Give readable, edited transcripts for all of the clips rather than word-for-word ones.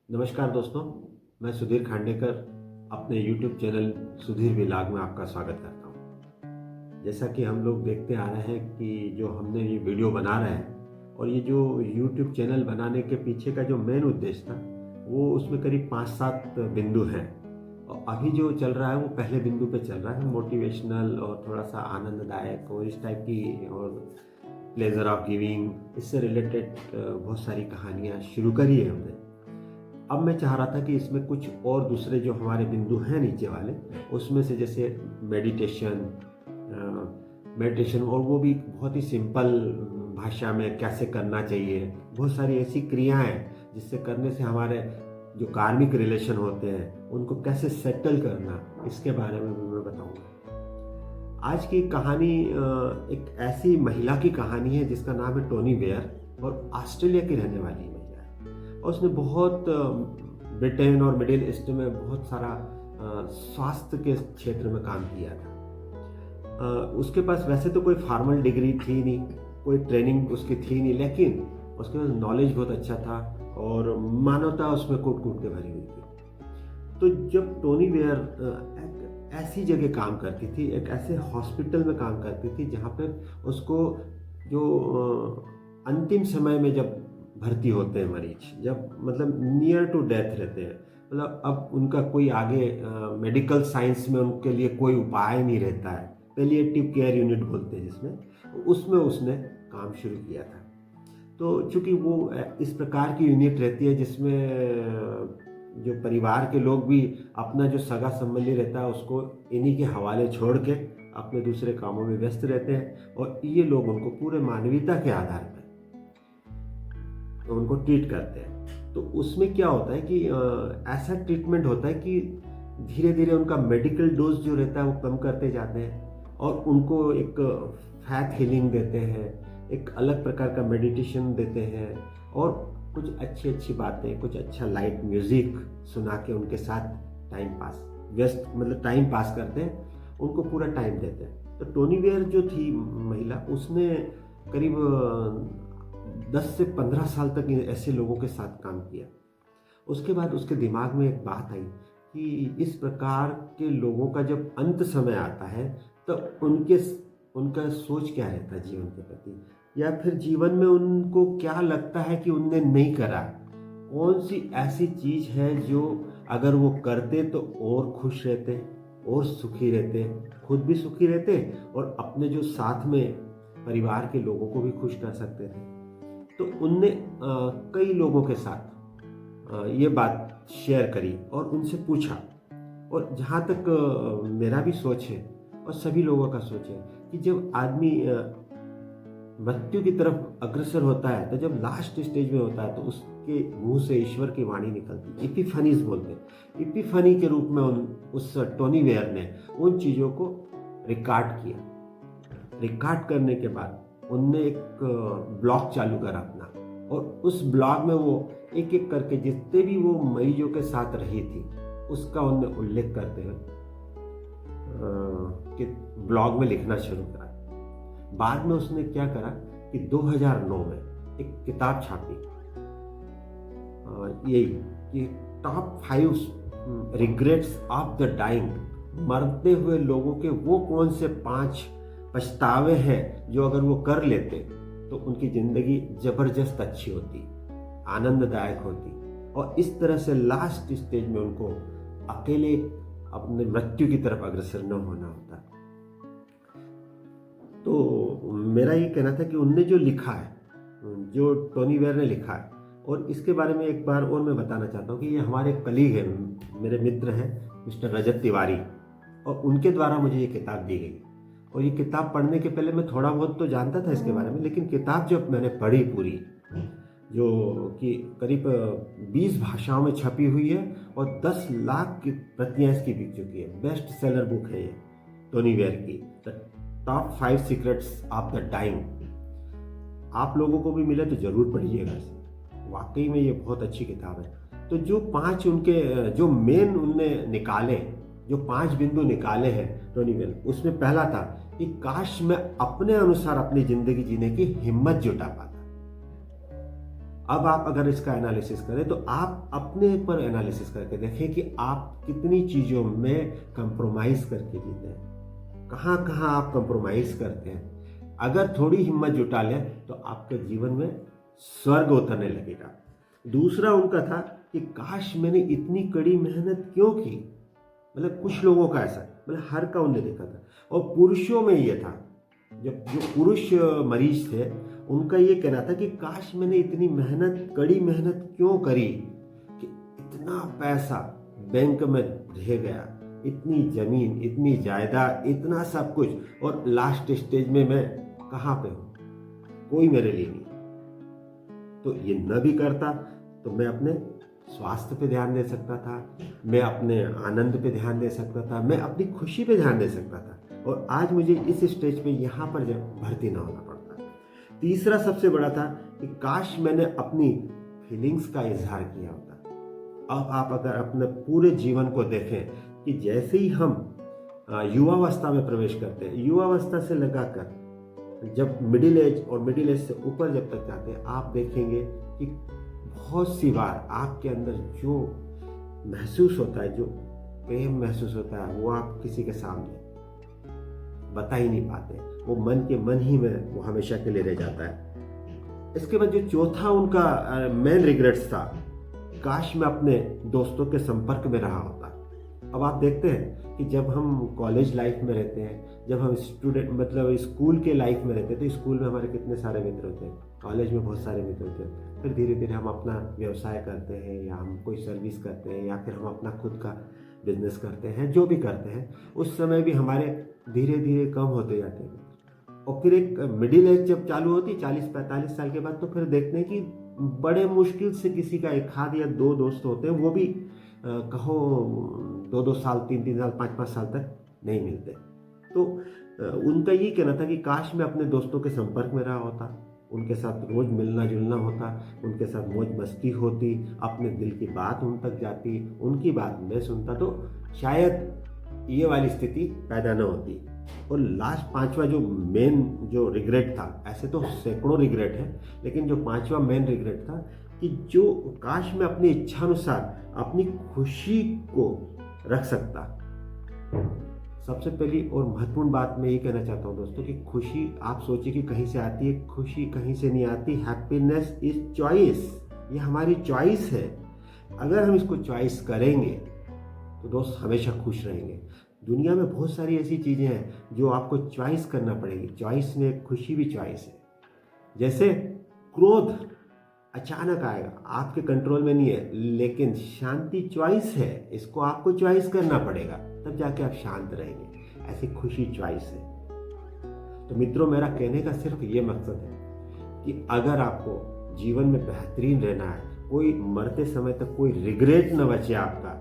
नमस्कार दोस्तों, मैं सुधीर खांडेकर अपने YouTube चैनल सुधीर व्लॉग में आपका स्वागत करता हूँ। जैसा कि हम लोग देखते आ रहे हैं कि जो हमने ये वीडियो बना रहे हैं और ये जो YouTube चैनल बनाने के पीछे का जो मेन उद्देश्य था वो उसमें करीब 5-7 बिंदु हैं। और अभी जो चल रहा है वो पहले बिंदु पे चल रहा है, मोटिवेशनल और थोड़ा सा आनंददायक और इस टाइप की और प्लेजर ऑफ गिविंग, इससे रिलेटेड बहुत सारी कहानियाँ शुरू करी है हमने। अब मैं चाह रहा था कि इसमें कुछ और दूसरे जो हमारे बिंदु हैं नीचे वाले, उसमें से जैसे मेडिटेशन और वो भी बहुत ही सिंपल भाषा में कैसे करना चाहिए, बहुत सारी ऐसी क्रियाएं हैं जिससे करने से हमारे जो कार्मिक रिलेशन होते हैं उनको कैसे सेटल करना, इसके बारे में भी मैं बताऊंगा। आज की कहानी एक ऐसी महिला की कहानी है जिसका नाम है टोनी वेयर और ऑस्ट्रेलिया की रहने वाली है। और उसने बहुत ब्रिटेन और मिडिल ईस्ट में बहुत सारा स्वास्थ्य के क्षेत्र में काम किया था। उसके पास वैसे तो कोई फॉर्मल डिग्री थी नहीं, कोई ट्रेनिंग उसकी थी नहीं, लेकिन उसके पास नॉलेज बहुत अच्छा था और मानवता उसमें कूट कूट के भरी हुई थी। तो जब टोनी वेयर एक ऐसी जगह काम करती थी, एक ऐसे हॉस्पिटल में काम करती थी जहाँ पर उसको जो अंतिम समय में जब भर्ती होते हैं मरीज, जब मतलब नियर टू डेथ रहते हैं, मतलब अब उनका कोई आगे मेडिकल साइंस में उनके लिए कोई उपाय नहीं रहता है, पैलिएटिव केयर यूनिट बोलते हैं जिसमें, उसमें उसने काम शुरू किया था। तो चूंकि वो इस प्रकार की यूनिट रहती है जिसमें जो परिवार के लोग भी अपना जो सगा संबंधी रहता है उसको इन्हीं के हवाले छोड़ के अपने दूसरे कामों में व्यस्त रहते हैं और ये लोग उनको पूरे मानवीयता के आधार पर तो उनको ट्रीट करते हैं। तो उसमें क्या होता है कि ऐसा ट्रीटमेंट होता है कि धीरे धीरे उनका मेडिकल डोज जो रहता है वो कम करते जाते हैं और उनको एक फैट हीलिंग देते हैं, एक अलग प्रकार का मेडिटेशन देते हैं और कुछ अच्छी अच्छी बातें, कुछ अच्छा लाइट म्यूजिक सुना के उनके साथ टाइम पास टाइम पास करते हैं, उनको पूरा टाइम देते हैं। तो टोनी वेयर जो थी महिला, उसने करीब 10 से 15 साल तक ऐसे लोगों के साथ काम किया। उसके बाद उसके दिमाग में एक बात आई कि इस प्रकार के लोगों का जब अंत समय आता है तो उनका सोच क्या रहता है जीवन के प्रति, या फिर जीवन में उनको क्या लगता है कि उनने नहीं करा, कौन सी ऐसी चीज है जो अगर वो करते तो और खुश रहते और सुखी रहते, खुद भी सुखी रहते और अपने जो साथ में परिवार के लोगों को भी खुश कर सकते थे। तो उनने कई लोगों के साथ ये बात शेयर करी और उनसे पूछा, और जहाँ तक मेरा भी सोच है और सभी लोगों का सोच है कि जब आदमी मृत्यु की तरफ अग्रसर होता है, तो जब लास्ट स्टेज में होता है तो उसके मुंह से ईश्वर की वाणी निकलती, इपिफनीज बोलते हैं। इपिफनी के रूप में उस टोनी वेयर ने उन चीज़ों को रिकॉर्ड किया। रिकॉर्ड करने के बाद उनने एक ब्लॉग चालू करा अपना, और उस ब्लॉग में वो एक एक करके जितने भी वो मरीजों के साथ रही थी उसका उनने उल्लेख करते हुए कि ब्लॉग में लिखना शुरू करा। बाद में उसने क्या करा कि 2009 में एक किताब छापी, यही कि top 5 regrets of the dying, मरते हुए लोगों के वो कौन से 5 पछतावे हैं जो अगर वो कर लेते तो उनकी जिंदगी जबरदस्त अच्छी होती, आनंददायक होती, और इस तरह से लास्ट स्टेज में उनको अकेले अपने मृत्यु की तरफ अग्रसर न होना होता। तो मेरा ये कहना था कि उनने जो लिखा है, जो टोनी वेयर ने लिखा है, और इसके बारे में एक बार और मैं बताना चाहता हूँ कि ये हमारे कलीग हैं, मेरे मित्र हैं मिस्टर रजत तिवारी, और उनके द्वारा मुझे ये किताब दी गई। और ये किताब पढ़ने के पहले मैं थोड़ा बहुत तो जानता था इसके बारे में, लेकिन किताब जब मैंने पढ़ी पूरी, जो कि करीब 20 भाषाओं में छपी हुई है और 10 लाख की प्रतियां इसकी बिक चुकी है, बेस्ट सेलर बुक है ये टोनी वेयर की, the top 5 secrets of the dying. आप लोगों को भी मिले तो जरूर पढ़िएगा इसे, वाकई में ये बहुत अच्छी किताब है। तो जो 5 उनके जो मेन उनने निकाले, जो 5 बिंदु निकाले हैं टोनी वेयर, उसमें पहला था कि काश मैं अपने अनुसार अपनी जिंदगी जीने की हिम्मत जुटा पाता। अब आप अगर इसका एनालिसिस करें तो आप अपने पर एनालिसिस करके देखें कि आप कितनी चीज़ों में कंप्रोमाइज़ करके जीते हैं, कहाँ कहाँ आप कंप्रोमाइज़ करते हैं। अगर थोड़ी हिम्मत जुटा लें तो आपके जीवन में स्वर्ग उतरने लगेगा। दूसरा उनका था कि काश मैंने इतनी कड़ी मेहनत क्यों की। मतलब कुछ लोगों का ऐसा, मतलब हर का उन्हें देखा था। और पुरुषों में ये था, जब जो पुरुष मरीज थे उनका ये कहना था कि काश मैंने इतनी मेहनत, कड़ी मेहनत क्यों करी कि इतना पैसा बैंक में रह गया, इतनी जमीन, इतनी जायदाद, इतना सब कुछ, और लास्ट स्टेज में मैं कहाँ पे हूँ, कोई मेरे लिए नहीं। तो ये न भी करता तो मैं अपने स्वास्थ्य पे ध्यान दे सकता था, मैं अपने आनंद पे ध्यान दे सकता था, मैं अपनी खुशी पे ध्यान दे सकता था, और आज मुझे इस स्टेज पे यहाँ पर जब भर्ती ना होना पड़ता। तीसरा सबसे बड़ा था कि काश मैंने अपनी फीलिंग्स का इजहार किया होता। अब आप अगर अपने पूरे जीवन को देखें कि जैसे ही हम युवावस्था में प्रवेश करते हैं, युवावस्था से लगाकर जब मिडिल एज और मिडिल एज से ऊपर जब तक जाते हैं, आप देखेंगे कि बहुत सी बार आपके अंदर जो महसूस होता है, जो प्रेम महसूस होता है, वो आप किसी के सामने बता ही नहीं पाते। वो मन के मन ही में वो हमेशा के लिए रह जाता है। इसके बाद जो चौथा उनका मेन रिग्रेट्स था, काश मैं अपने दोस्तों के संपर्क में रहा होता। अब आप देखते हैं कि जब हम कॉलेज लाइफ में रहते हैं, जब हम स्टूडेंट मतलब स्कूल के लाइफ में रहते हैं, तो स्कूल में हमारे कितने सारे मित्र होते हैं, कॉलेज में बहुत सारे मित्र होते हैं। फिर धीरे धीरे हम अपना व्यवसाय करते हैं, या हम कोई सर्विस करते हैं, या फिर हम अपना खुद का बिजनेस करते हैं, जो भी करते हैं, उस समय भी हमारे धीरे धीरे कम होते जाते हैं। और फिर एक मिडिल एज जब चालू होती है 40-45 साल के बाद, तो फिर देखते हैं कि बड़े मुश्किल से किसी का एक आध या दो दोस्त होते हैं, वो भी कहो 2-2 साल, 3-3 साल, 5-5 साल तक नहीं मिलते। तो उनका ये कहना था कि काश मैं अपने दोस्तों के संपर्क में रहा होता, उनके साथ रोज मिलना जुलना होता, उनके साथ मौज मस्ती होती, अपने दिल की बात उन तक जाती, उनकी बात मैं सुनता, तो शायद ये वाली स्थिति पैदा न होती। और लास्ट पांचवा जो मेन जो रिग्रेट था, ऐसे तो सैकड़ों रिग्रेट है, लेकिन जो पांचवा मेन रिग्रेट था कि जो काश मैं अपनी इच्छानुसार अपनी खुशी को रख सकता। सबसे पहली और महत्वपूर्ण बात मैं ये कहना चाहता हूँ दोस्तों कि खुशी आप सोचिए कि कहीं से आती है, खुशी कहीं से नहीं आती। हैप्पीनेस इज चॉइस, ये हमारी चॉइस है। अगर हम इसको चॉइस करेंगे तो दोस्त हमेशा खुश रहेंगे। दुनिया में बहुत सारी ऐसी चीज़ें हैं जो आपको चॉइस करना पड़ेगी। चॉइस में खुशी भी चॉइस है। जैसे क्रोध अचानक आएगा, आपके कंट्रोल में नहीं है, लेकिन शांति चॉइस है, इसको आपको चॉइस करना पड़ेगा, तब जाके आप शांत रहेंगे। ऐसी खुशी चॉइस है। तो मित्रों, मेरा कहने का सिर्फ ये मकसद है कि अगर आपको जीवन में बेहतरीन रहना है, कोई मरते समय तक कोई रिग्रेट न बचे आपका,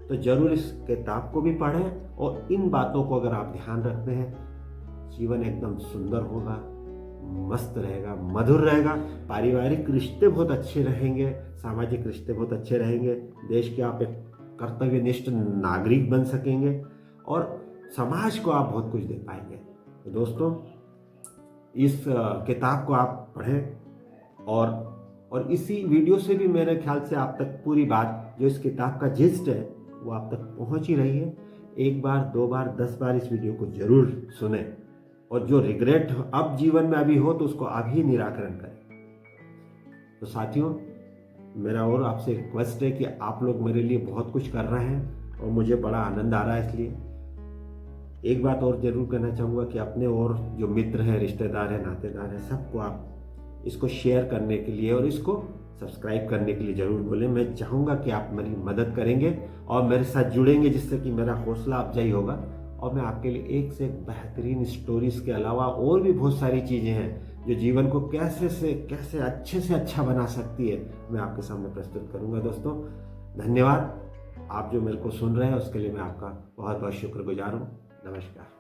तो जरूर इस किताब को भी पढ़ें। और इन बातों को अगर आप ध्यान रखते हैं, जीवन एकदम सुंदर होगा, मस्त रहेगा, मधुर रहेगा, पारिवारिक रिश्ते बहुत अच्छे रहेंगे, सामाजिक रिश्ते बहुत अच्छे रहेंगे, देश के आप एक कर्तव्यनिष्ठ नागरिक बन सकेंगे, और समाज को आप बहुत कुछ दे पाएंगे। तो दोस्तों, इस किताब को आप पढ़ें, और इसी वीडियो से भी मेरे ख्याल से आप तक पूरी बात जो इस किताब का जिस्ट है वो आप तक पहुंच ही रही है। एक बार, 2 बार, 10 बार इस वीडियो को जरूर सुने, और जो रिग्रेट अब जीवन में अभी हो तो उसको अभी निराकरण करें। तो साथियों, मेरा और आपसे रिक्वेस्ट है कि आप लोग मेरे लिए बहुत कुछ कर रहे हैं और मुझे बड़ा आनंद आ रहा है। इसलिए एक बात और जरूर कहना चाहूँगा कि अपने और जो मित्र हैं, रिश्तेदार हैं, नातेदार हैं, सबको आप इसको शेयर करने के लिए और इसको सब्सक्राइब करने के लिए ज़रूर बोलें। मैं चाहूँगा कि आप मेरी मदद करेंगे और मेरे साथ जुड़ेंगे, जिससे कि मेरा हौसला अफजाई होगा, और मैं आपके लिए एक से एक बेहतरीन स्टोरीज के अलावा और भी बहुत सारी चीज़ें हैं जो जीवन को कैसे अच्छे से अच्छा बना सकती है, मैं आपके सामने प्रस्तुत करूँगा। दोस्तों, धन्यवाद। आप जो मेरे को सुन रहे हैं उसके लिए मैं आपका बहुत बहुत शुक्रगुजार हूँ। नमस्कार।